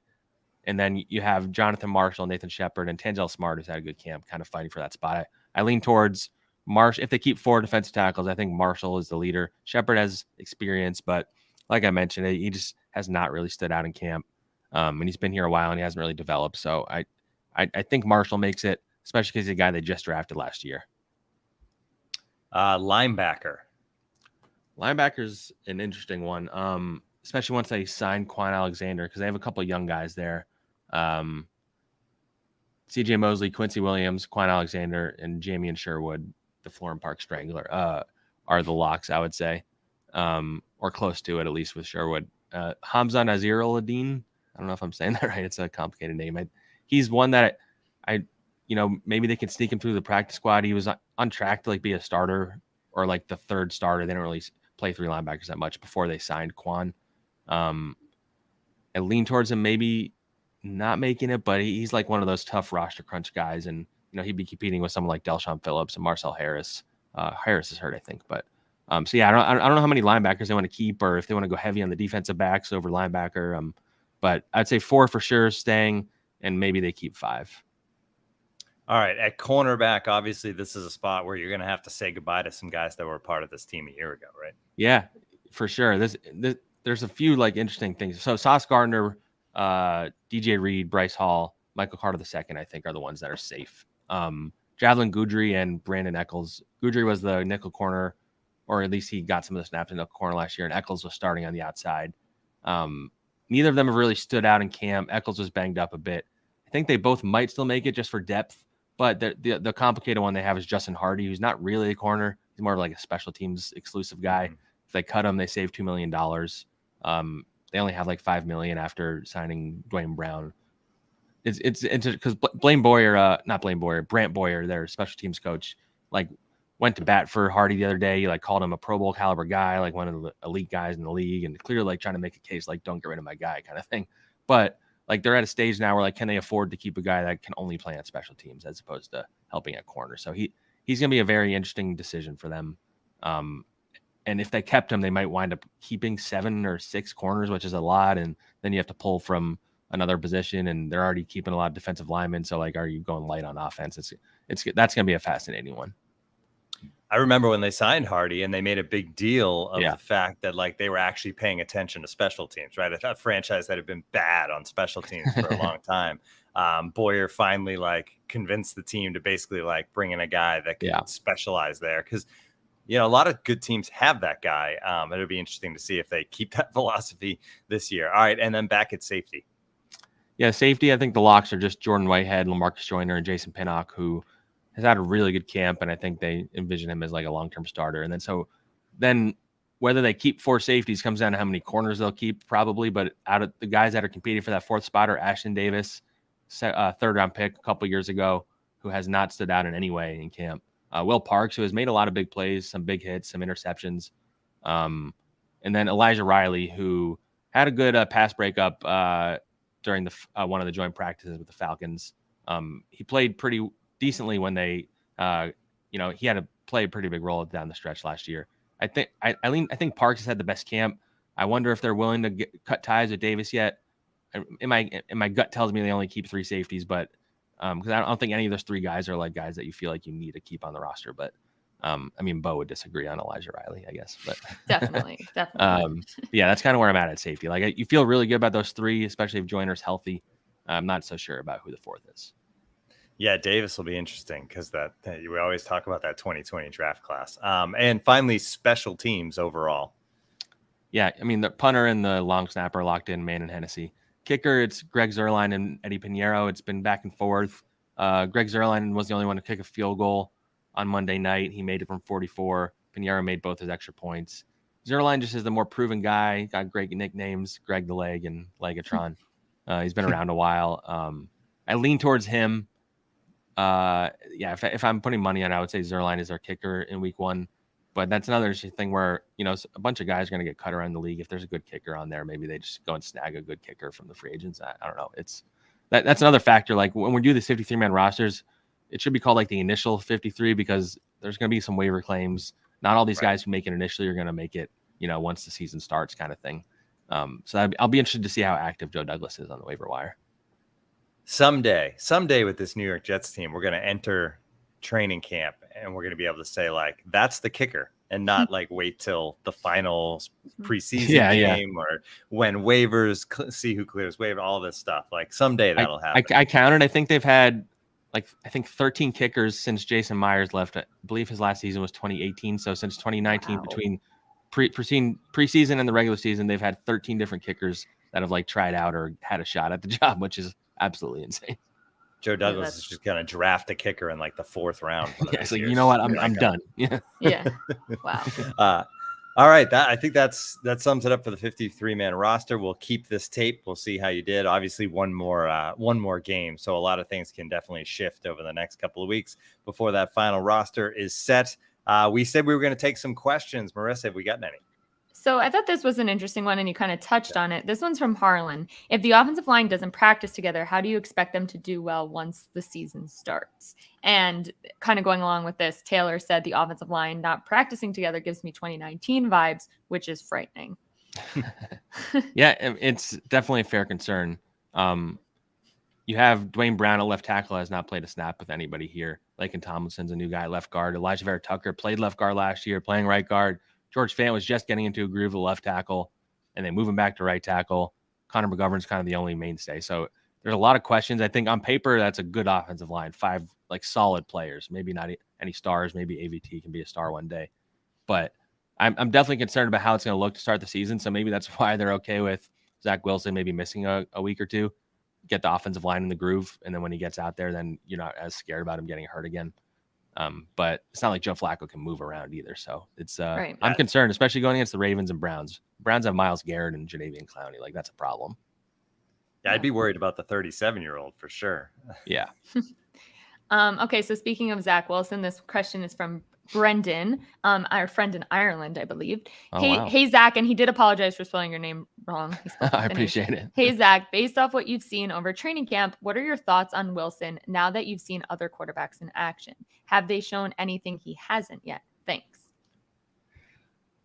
And then you have Jonathan Marshall, Nathan Shepard, and Tanzel Smart, who's had a good camp, kind of fighting for that spot. I lean towards If they keep 4 defensive tackles, I think Marshall is the leader. Shepard has experience, but like I mentioned, he just has not really stood out in camp. And he's been here a while and he hasn't really developed. So I think Marshall makes it, especially because he's a guy they just drafted last year. Linebacker's an interesting one, especially once they sign Quan Alexander, because they have a couple of young guys there. CJ Mosley, Quincy Williams, Quan Alexander, and Jamian Sherwood, the Florham Park Strangler, are the locks, I would say, or close to it, at least with Sherwood. Hamza Nazir Al-Adin, I don't know if I'm saying that right. It's a complicated name. He's one that maybe they can sneak him through the practice squad. He was on track to like be a starter or like the 3rd starter. They don't really play 3 linebackers that much before they signed Quan. I lean towards him maybe not making it, but he's like one of those tough roster crunch guys, and he'd be competing with someone like Delshon Phillips and Marcel Harris. Harris is hurt, I think, but I don't know how many linebackers they want to keep, or if they want to go heavy on the defensive backs over linebacker. But I'd say 4 for sure staying, and maybe they keep 5. All right, at cornerback, obviously this is a spot where you're going to have to say goodbye to some guys that were part of this team a year ago, right? Yeah, for sure. There's a few like interesting things. So Sauce Gardner, DJ Reed, Bryce Hall, Michael Carter II, I think, are the ones that are safe. Javelin Goudry and Brandon Eccles. Goudry was the nickel corner, or at least he got some of the snaps in the corner last year, and Eccles was starting on the outside. Neither of them have really stood out in camp. Eccles was banged up a bit. I think they both might still make it just for depth, but the complicated one they have is Justin Hardy, who's not really a corner. He's more of like a special teams exclusive guy. Mm-hmm. If they cut him, they save $2 million. They only have like $5 million after signing Dwayne Brown. It's because Brant Boyer, their special teams coach, like went to bat for Hardy the other day. He like called him a Pro Bowl caliber guy, like one of the elite guys in the league, and clearly like trying to make a case like, don't get rid of my guy kind of thing. But like they're at a stage now where like, can they afford to keep a guy that can only play on special teams as opposed to helping at corner? So he's going to be a very interesting decision for them. And if they kept him, they might wind up keeping 7 or 6 corners, which is a lot. And then you have to pull from another position, and they're already keeping a lot of defensive linemen. So like, are you going light on offense? That's going to be a fascinating one. I remember when they signed Hardy and they made a big deal of the fact that like they were actually paying attention to special teams, right? A franchise that had been bad on special teams for a long time. Boyer finally like convinced the team to basically like bring in a guy that could specialize there. Cause a lot of good teams have that guy. It'll be interesting to see if they keep that philosophy this year. All right. And then back at safety. Yeah. Safety. I think the locks are just Jordan Whitehead, Lamarcus Joyner, and Jason Pinnock, who has had a really good camp. And I think they envision him as like a long-term starter. And then whether they keep 4 safeties comes down to how many corners they'll keep probably, but out of the guys that are competing for that 4th spot are Ashton Davis, 3rd round pick a couple years ago, who has not stood out in any way in camp. Will Parks, who has made a lot of big plays, some big hits, some interceptions. And then Elijah Riley, who had a good pass breakup during one of the joint practices with the Falcons. He played pretty decently when they, he had to play a pretty big role down the stretch last year. I think Parks has had the best camp. I wonder if they're willing to cut ties with Davis yet. In my gut tells me they only keep 3 safeties, but because I don't think any of those 3 guys are like guys that you feel like you need to keep on the roster. But Bo would disagree on Elijah Riley, I guess. But definitely. Yeah, that's kind of where I'm at safety. Like you feel really good about those 3, especially if Joyner's healthy. I'm not so sure about who the 4th is. Yeah, Davis will be interesting because we always talk about that 2020 draft class. And finally, special teams overall. Yeah, the punter and the long snapper locked in, Man and Hennessy. Kicker, it's Greg Zuerlein and Eddie Pinheiro. It's been back and forth. Greg Zuerlein was the only one to kick a field goal on Monday night. He made it from 44. Pinheiro made both his extra points. Zuerlein just is the more proven guy. Got great nicknames, Greg the Leg and Legatron. He's been around a while. I lean towards him. If I'm putting money on, I would say Zuerlein is our kicker in week 1. But that's another thing where, a bunch of guys are going to get cut around the league. If there's a good kicker on there, maybe they just go and snag a good kicker from the free agents. I don't know. That's another factor. Like when we do the 53-man rosters, it should be called like the initial 53 because there's going to be some waiver claims. Not all these guys who make it initially are going to make it, once the season starts kind of thing. So I'll be interested to see how active Joe Douglas is on the waiver wire. Someday with this New York Jets team, we're going to enter training camp and we're going to be able to say like, that's the kicker and not like wait till the final preseason game or when waivers see who clears waiver, all this stuff. Like someday that'll happen. I counted. I think they've had 13 kickers since Jason Myers left. I believe his last season was 2018. So since 2019, between preseason and the regular season, they've had 13 different kickers that have like tried out or had a shot at the job, which is absolutely insane. Joe Douglas is just going to draft a kicker in like the 4th round. It's like, you know what? I'm done. Yeah. Yeah. Wow. All right. I think that sums it up for the 53-man roster. We'll keep this tape. We'll see how you did. Obviously one more game. So a lot of things can definitely shift over the next couple of weeks before that final roster is set. We said we were going to take some questions. Marissa, have we gotten any? So I thought this was an interesting one, and you kind of touched on it. This one's from Harlan. If the offensive line doesn't practice together, how do you expect them to do well once the season starts? And kind of going along with this, Taylor said the offensive line not practicing together gives me 2019 vibes, which is frightening. Yeah, it's definitely a fair concern. You have Dwayne Brown at left tackle, has not played a snap with anybody here. Laken Tomlinson's a new guy at left guard. Elijah Vera Tucker played left guard last year, playing right guard. George Fant was just getting into a groove of left tackle, and they move him back to right tackle. Connor McGovern's kind of the only mainstay. So there's a lot of questions. I think on paper, that's a good offensive line. 5 like solid players, maybe not any stars. Maybe AVT can be a star one day. But I'm definitely concerned about how it's going to look to start the season. So maybe that's why they're okay with Zach Wilson maybe missing a week or two, get the offensive line in the groove. And then when he gets out there, then you're not as scared about him getting hurt again. But it's not like Joe Flacco can move around either. So it's right. I'm concerned, especially going against the Ravens and Browns. Browns have Myles Garrett and Jadeveon Clowney. Like that's a problem. Yeah, I'd be worried about the 37-year-old for sure. Yeah. Okay, so speaking of Zach Wilson, this question is from Brendan, our friend in Ireland, I believe. Oh, wow. Hey, Zach, and he did apologize for spelling your name wrong. He spelled I with an H. appreciate it. Hey, Zach, based off what you've seen over training camp, what are your thoughts on Wilson now that you've seen other quarterbacks in action? Have they shown anything he hasn't yet? Thanks.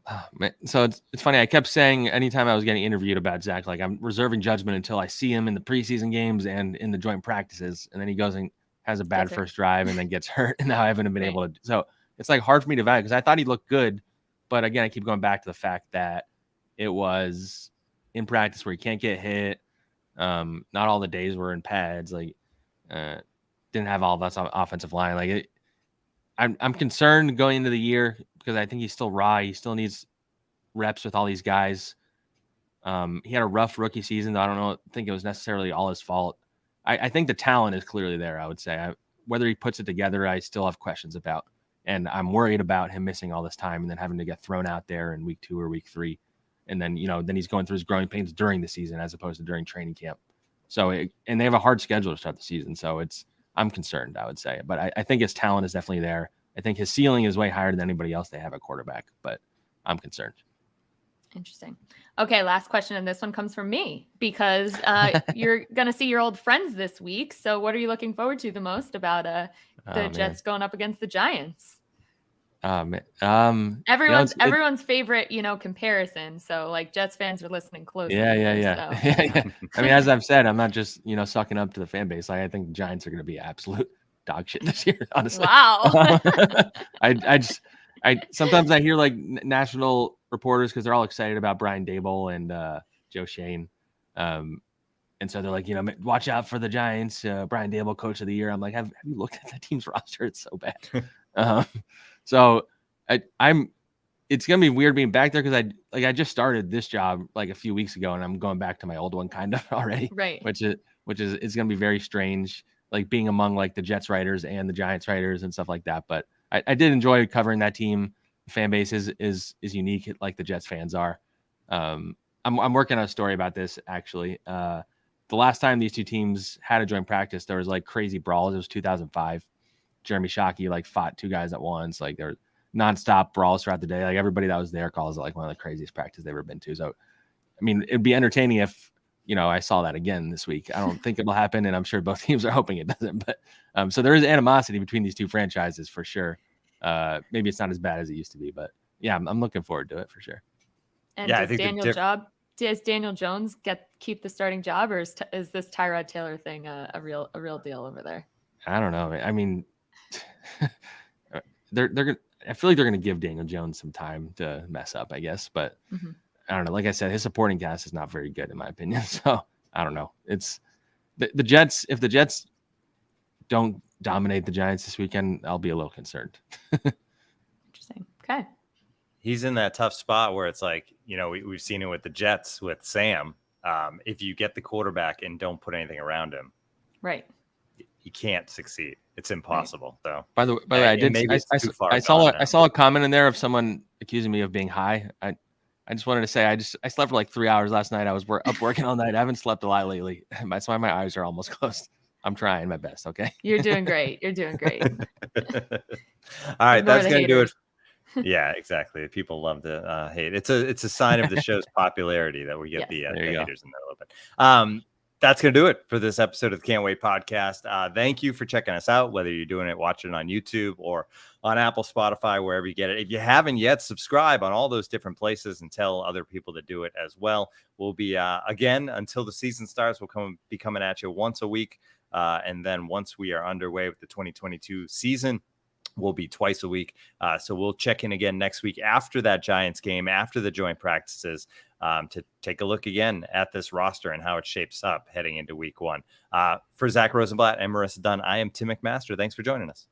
Oh, man. So it's funny. I kept saying anytime I was getting interviewed about Zach, like I'm reserving judgment until I see him in the preseason games and in the joint practices. And then he goes and has a bad first drive and then gets hurt. And now I haven't been able to. So it's like hard for me to value because I thought he looked good. But again, I keep going back to the fact that it was in practice where he can't get hit. Not all the days were in pads. Like didn't have all of us on offensive line. Like I'm concerned going into the year because I think he's still raw. He still needs reps with all these guys. He had a rough rookie season. Though I think it was necessarily all his fault. I think the talent is clearly there, I would say. Whether he puts it together, I still have questions about. And I'm worried about him missing all this time and then having to get thrown out there in week 2 or week 3. And then, then he's going through his growing pains during the season as opposed to during training camp. So, and they have a hard schedule to start the season. So I'm concerned, I would say. But I think his talent is definitely there. I think his ceiling is way higher than anybody else they have at quarterback, but I'm concerned. Interesting. Okay, last question, and this one comes from me because you're going to see your old friends this week. So what are you looking forward to the most about the Jets going up against the Giants? Everyone's favorite, comparison. So like Jets fans are listening closely. Yeah. I mean, as I've said, I'm not just, sucking up to the fan base. Like, I think the Giants are going to be absolute dog shit this year, honestly. Wow. I sometimes I hear like national reporters because they're all excited about Brian Daboll and Joe Shane. And so they're like, watch out for the Giants, Brian Daboll, coach of the year. I'm like, have you looked at the team's roster? It's so bad. So it's going to be weird being back there because I just started this job like a few weeks ago and I'm going back to my old one kind of already. Right. Which is it's going to be very strange, like being among like the Jets writers and the Giants writers and stuff like that. But I did enjoy covering that team. The fan base is unique, like the Jets fans are. I'm working on a story about this actually. The last time these two teams had a joint practice, there was like crazy brawls. It was 2005. Jeremy Shockey like fought 2 guys at once. Like there were nonstop brawls throughout the day. Like everybody that was there calls it like one of the craziest practices they've ever been to. So, I mean, it'd be entertaining if I saw that again this week. I don't think it'll happen, and I'm sure both teams are hoping it doesn't. But so there is animosity between these two franchises for sure. Maybe it's not as bad as it used to be, but yeah, I'm looking forward to it for sure. And does Daniel Jones keep the starting job, or is this Tyrod Taylor thing a real deal over there? I don't know. I mean, they're gonna. I feel like they're gonna give Daniel Jones some time to mess up, I guess. But I don't know. Like I said, his supporting cast is not very good in my opinion. So I don't know. It's the Jets. If the Jets don't dominate the Giants this weekend, I'll be a little concerned. Interesting. Okay. He's in that tough spot where it's like, we've seen it with the Jets with Sam. If you get the quarterback and don't put anything around him, right, you can't succeed. It's impossible. Right. So by the way, I saw a comment in there of someone accusing me of being high. I just wanted to say I slept for like 3 hours last night. I was up working all night. I haven't slept a lot lately. That's why my eyes are almost closed. I'm trying my best. Okay. You're doing great. All right. That's going to do it. Yeah, exactly. People love to hate. It's a sign of the show's popularity that we get the haters in there a little bit. That's going to do it for this episode of the Can't Wait podcast. Thank you for checking us out, whether you're doing it, watching it on YouTube or on Apple, Spotify, wherever you get it. If you haven't yet, subscribe on all those different places and tell other people to do it as well. We'll be, again, until the season starts, we'll be coming at you once a week. And then once we are underway with the 2022 season, we'll be twice a week. So we'll check in again next week after that Giants game, after the joint practices, to take a look again at this roster and how it shapes up heading into week 1. For Zack Rosenblatt and Marissa Dunn, I am Tim McMaster. Thanks for joining us.